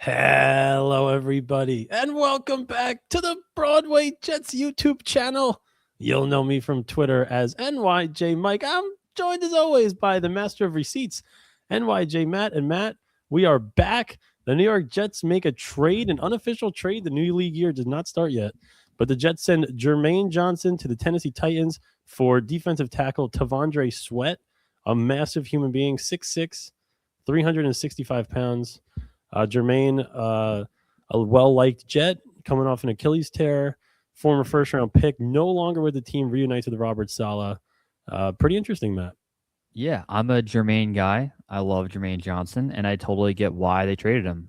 Hello, everybody, and welcome back to the Broadway Jets YouTube channel. You'll know me from Twitter as NYJ Mike. I'm joined as always by the master of receipts, NYJ Matt. And Matt, we are back. The New York Jets make a trade, an unofficial trade. The new league year did not start yet, but the Jets send Germaine Johnson to the Tennessee Titans for defensive tackle T'Vondre Sweat, a massive human being, 6'6", 365 pounds. Jermaine, a well-liked Jet, coming off an Achilles tear, former first-round pick, no longer with the team, reunites with Robert Saleh. Pretty interesting, Matt. Yeah, I'm a Germaine guy. I love Germaine Johnson, and I totally get why they traded him.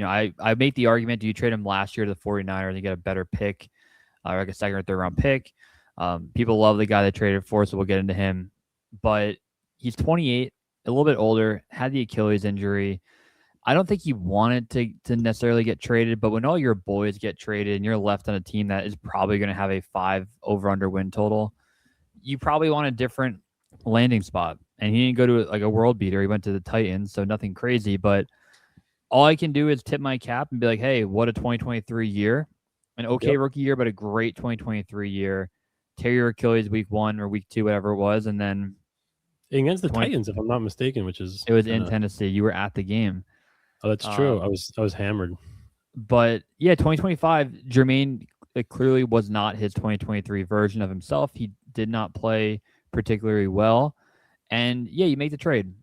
I make the argument, do you trade him last year to the 49ers and get a better pick, like a second or third round pick? People love the guy they traded for, so we'll get into him. But he's 28, a little bit older, had the Achilles injury. I don't think he wanted to necessarily get traded, but when all your boys get traded and you're left on a team that is probably going to have a 5 over-under win total, you probably want a different landing spot. And he didn't go to like a world beater. He went to the Titans, so nothing crazy. But all I can do is tip my cap and be like, hey, what a 2023 year. An okay rookie year, but a great 2023 year. Tear your Achilles week 1 or week 2, whatever it was, and then against the Titans, if I'm not mistaken, which is it was in Tennessee. You were at the game. Oh, that's true. I was hammered. But yeah, 2025, Jermaine clearly was not his 2023 version of himself. He did not play particularly well. And yeah, you make the trade.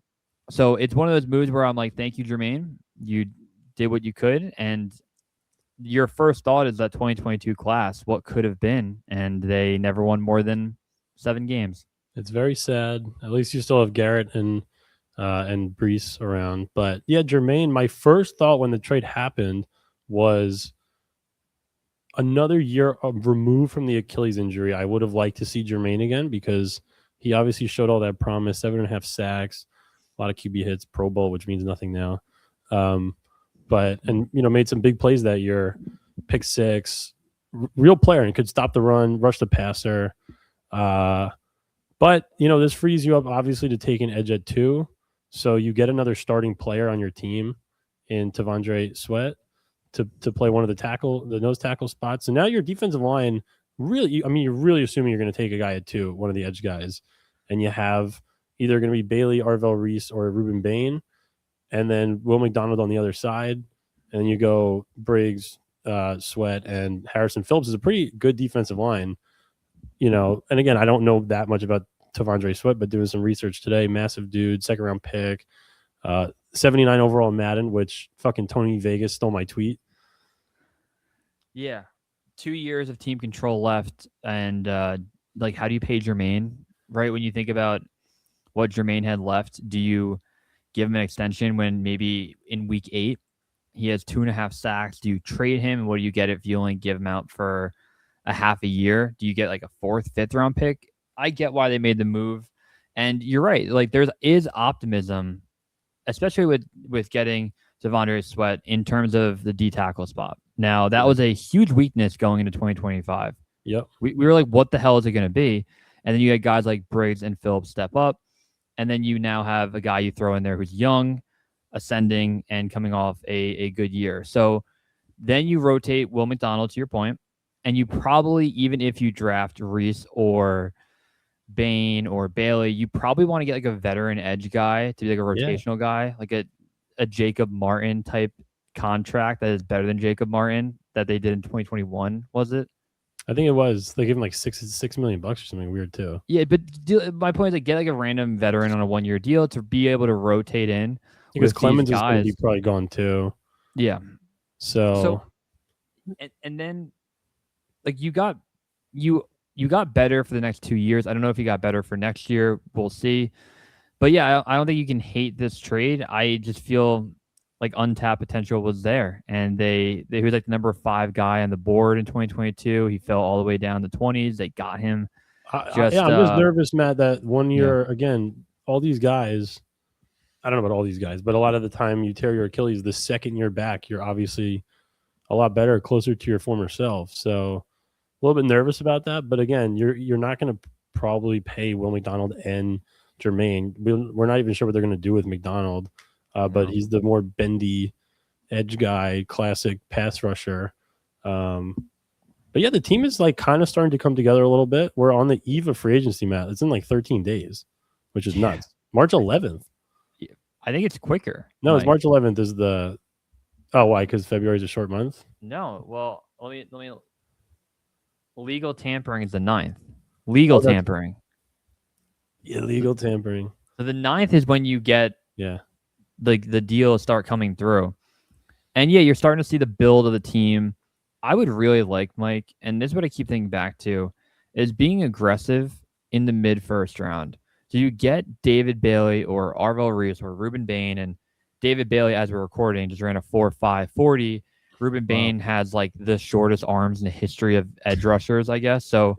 So it's one of those moves where I'm like, thank you, Jermaine. You did what you could. And your first thought is that 2022 class, what could have been? And they never won more than 7 games. It's very sad. At least you still have Garrett and Brees around. But yeah, Jermaine, my first thought when the trade happened was another year removed from the Achilles injury. I would have liked to see Jermaine again because he obviously showed all that promise, 7.5 sacks, a lot of QB hits, Pro Bowl, which means nothing now. And made some big plays that year, pick 6, real player, and could stop the run, rush the passer. But this frees you up obviously to take an edge at 2. So you get another starting player on your team in T'Vondre Sweat to play one of the nose tackle spots. And now your defensive line you're really assuming you're going to take a guy at 2, one of the edge guys, and you have either going to be Bailey, Arvell Reese, or Ruben Bain, and then Will McDonald on the other side, and then you go Briggs, Sweat, and Harrison Phillips is a pretty good defensive line. And again, I don't know that much about T'Vondre Sweat, but doing some research today, massive dude, 2nd-round pick, 79 overall in Madden, which fucking Tony Vegas stole my tweet. Yeah. 2 years of team control left, and how do you pay Jermaine? Right, when you think about what Jermaine had left, do you give him an extension when maybe in week 8 he has 2.5 sacks? Do you trade him? And what do you get if you only give him out for a half a year? Do you get like a 4th, 5th round pick? I get why they made the move, and you're right. Like there is optimism, especially with getting T'Vondre Sweat in terms of the D tackle spot. Now that was a huge weakness going into 2025. Yep, we were like, what the hell is it going to be? And then you had guys like Briggs and Phillips step up, and then you now have a guy you throw in there who's young, ascending, and coming off a good year. So then you rotate Will McDonald, to your point, and you probably, even if you draft Reese or Bain or Bailey, you probably want to get like a veteran edge guy to be like a rotational guy, like a Jacob Martin type contract that is better than Jacob Martin that they did in 2021, was it? I think it was. They gave him like $6 million or something weird too. Yeah, but my point is like get like a random veteran on a 1-year deal to be able to rotate in. Because Clemens is going to be probably gone too. Yeah. So and then like you got better for the next 2 years. I don't know if you got better for next year. We'll see. But yeah, I don't think you can hate this trade. I just feel like untapped potential was there, and he was like the number 5 guy on the board in 2022. He fell all the way down to 20s. They got him. I'm just nervous, Matt, that 1 year again. All these guys, I don't know about all these guys, but a lot of the time you tear your Achilles. The second year back, you're obviously a lot better, closer to your former self. So a little bit nervous about that. But again, you're not going to probably pay Will McDonald and Jermaine. We're not even sure what they're going to do with McDonald. But he's the more bendy edge guy, classic pass rusher. But yeah, the team is like kind of starting to come together a little bit. We're on the eve of free agency, Matt. It's in like 13 days, which is nuts. March 11th. I think it's quicker. No, it's March 11th is the. Oh, why? Because February is a short month. No, well, let me. Legal tampering is the 9th. Legal tampering. Illegal tampering. So the 9th is when you get the deal start coming through, and yeah, you're starting to see the build of the team. I would really like, Mike, and this is what I keep thinking back to, is being aggressive in the mid-first round. So you get David Bailey or Arvell Reese or Ruben Bain, and David Bailey, as we're recording, just ran a 4.5 40. Ruben Bain has like the shortest arms in the history of edge rushers, I guess. So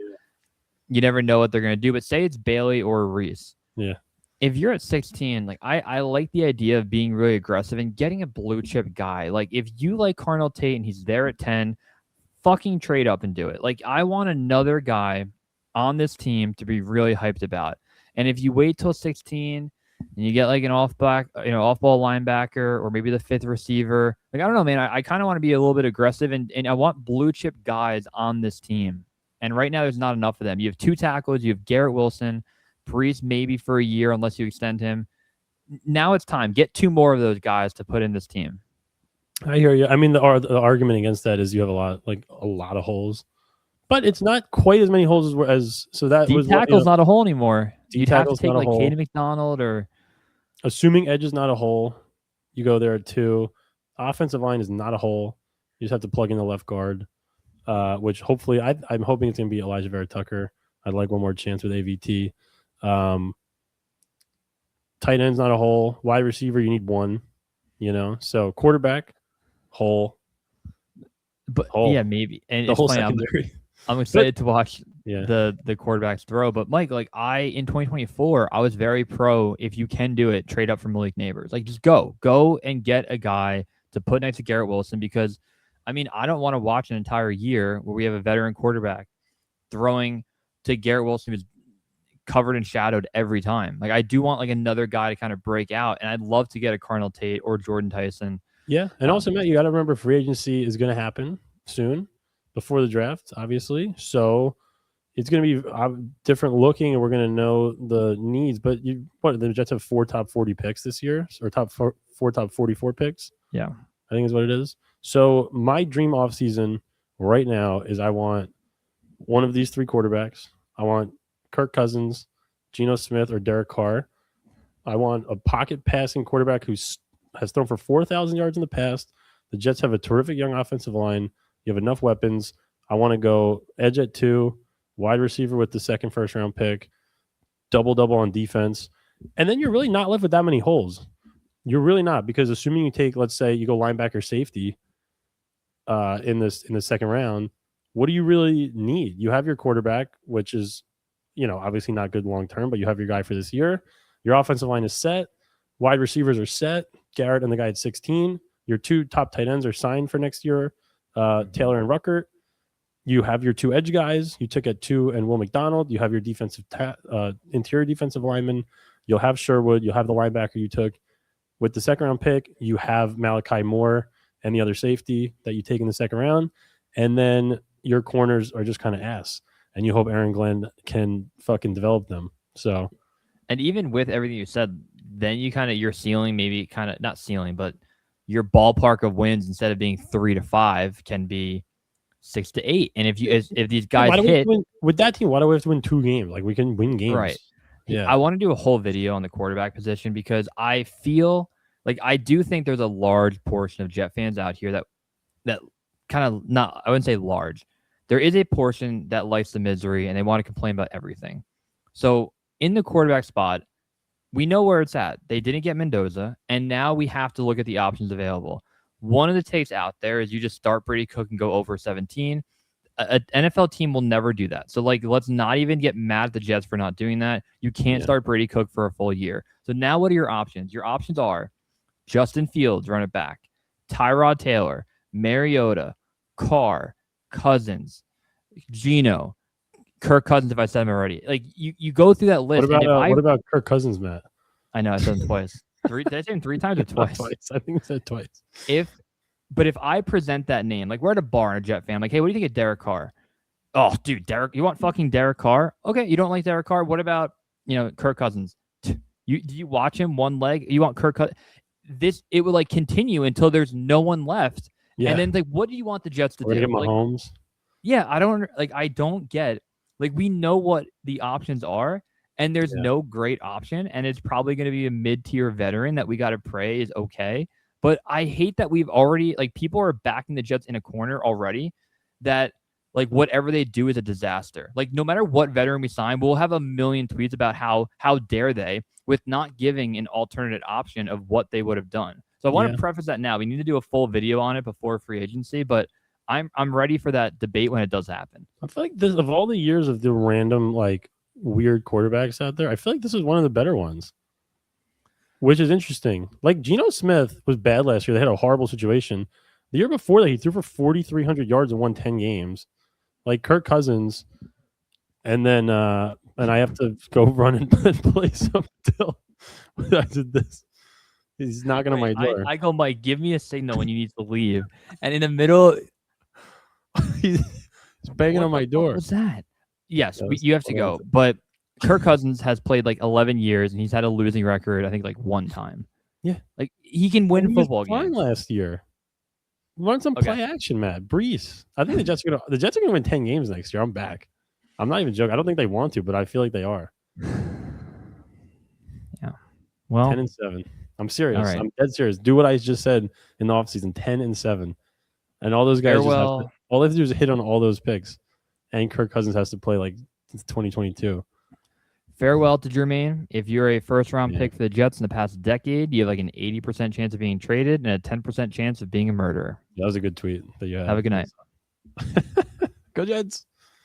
you never know what they're going to do. But say it's Bailey or Reese. Yeah. If you're at 16, like I like the idea of being really aggressive and getting a blue chip guy. Like if you like Carnell Tate and he's there at 10, fucking trade up and do it. Like I want another guy on this team to be really hyped about. And if you wait till 16 and you get like an off-ball linebacker or maybe the 5th receiver, like I don't know, man. I kind of want to be a little bit aggressive and I want blue chip guys on this team. And right now there's not enough of them. You have 2 tackles. You have Garrett Wilson, Priest maybe for a year unless you extend him. Now it's time. Get 2 more of those guys to put in this team. I hear you. I mean, the argument against that is you have a lot of holes, but it's not quite as many holes as so that D tackle's not a hole anymore. You'd have to take like Caden McDonald or. Assuming edge is not a hole, you go there at 2. Offensive line is not a hole. You just have to plug in the left guard, which hopefully I'm hoping it's going to be Elijah Vera Tucker. I'd like one more chance with AVT. Tight end's not a hole. Wide receiver, you need 1. So quarterback. Hole. But yeah, maybe. And the it's whole funny, secondary. I'm excited to watch the quarterbacks throw. But Mike, like in 2024, I was very pro. If you can do it, trade up for Malik Neighbors. Like just go and get a guy to put next to Garrett Wilson because, I mean, I don't want to watch an entire year where we have a veteran quarterback throwing to Garrett Wilson who's covered and shadowed every time. Like I do want like another guy to kind of break out, and I'd love to get a Carnell Tate or Jordan Tyson. Yeah, and also, Matt, you got to remember free agency is going to happen soon before the draft, obviously. So it's going to be different looking, and we're going to know the needs. But the Jets have 4 top 40 picks this year, or four top 44 picks. Yeah, I think is what it is. So my dream offseason right now is I want one of these 3 quarterbacks. I want Kirk Cousins, Geno Smith, or Derek Carr. I want a pocket passing quarterback who has thrown for 4,000 yards in the past. The Jets have a terrific young offensive line. You have enough weapons. I want to go edge at 2, wide receiver with the 2nd first-round pick, double on defense. And then you're really not left with that many holes. You're really not, because assuming you take, let's say, you go linebacker safety in the 2nd round, what do you really need? You have your quarterback, which is, obviously not good long-term, but you have your guy for this year. Your offensive line is set. Wide receivers are set. Garrett and the guy at 16. Your 2 top tight ends are signed for next year, Taylor and Ruckert. You have your 2 edge guys. You took at 2 and Will McDonald. You have your interior defensive lineman. You'll have Sherwood. You'll have the linebacker you took. With the 2nd round pick, you have Malachi Moore and the other safety that you take in the 2nd round. And then your corners are just kind of ass. And you hope Aaron Glenn can fucking develop them. So, and even with everything you said, then you kind of your ceiling, maybe kind of not ceiling, but your ballpark of wins instead of being 3 to 5 can be 6 to 8. And if these guys hit with that team, why do we have to win 2 games? Like we can win games, right? Yeah. I want to do a whole video on the quarterback position because I feel like I do think there's a large portion of Jet fans out here that kind of not, I wouldn't say large. There is a portion that likes the misery and they want to complain about everything. So in the quarterback spot, we know where it's at. They didn't get Mendoza, and now we have to look at the options available. One of the takes out there is you just start Brady Cook and go over 17. An NFL team will never do that. So, let's not even get mad at the Jets for not doing that. You can't start Brady Cook for a full year. So now what are your options? Your options are Justin Fields, run it back, Tyrod Taylor, Mariota, Carr, Cousins, Geno, Kirk Cousins, if I said him already. Like, you go through that list. What about Kirk Cousins, Matt? I know, I said him twice. Did I say him 3 times or twice? Twice. I think I said twice. If But if I present that name, like we're at a bar and a Jet fan, like, hey, what do you think of Derek Carr? Oh, dude, Derek, you want fucking Derek Carr? Okay, you don't like Derek Carr. What about, Kirk Cousins? Do you watch him one leg? You want Kirk Cousins? It would like continue until there's no one left. Yeah. And then like, what do you want the Jets to We're do? gonna get Like, Mahomes. yeah, I don't get, like, we know what the options are, and there's no great option, and it's probably going to be a mid-tier veteran that we got to pray is okay. But I hate that we've already, like, people are backing the Jets in a corner already that, like, whatever they do is a disaster. Like, no matter what veteran we sign, we'll have a million tweets about how dare they, with not giving an alternate option of what they would have done. So I want to preface that now. We need to do a full video on it before free agency, but I'm ready for that debate when it does happen. I feel like of all the years of the random, like, weird quarterbacks out there, I feel like this is one of the better ones, which is interesting. Like, Geno Smith was bad last year. They had a horrible situation. The year before that, he threw for 4,300 yards and won 10 games. Like Kirk Cousins, and then and I have to go run and play some Dill. I did this. He's knocking on my door. I go, Mike, give me a signal when you need to leave. And in the middle, he's banging on my door. What was that? Yes, you have to go. But Kirk Cousins has played like 11 years, and he's had a losing record, I think, like one time. Yeah. Like, he can win football games. Last year. Run some play action, Matt. Brees. I think the Jets are gonna win 10 games next year. I'm back. I'm not even joking. I don't think they want to, but I feel like they are. Yeah. Well, 10-7. I'm serious. All right. I'm dead serious. Do what I just said in the offseason. 10-7. And all those guys all they have to do is hit on all those picks. And Kirk Cousins has to play like 2022. Farewell to Jermaine. If you're a first-round pick for the Jets in the past decade, you have like an 80% chance of being traded and a 10% chance of being a murderer. That was a good tweet that you had. Have a good night. Go Jets.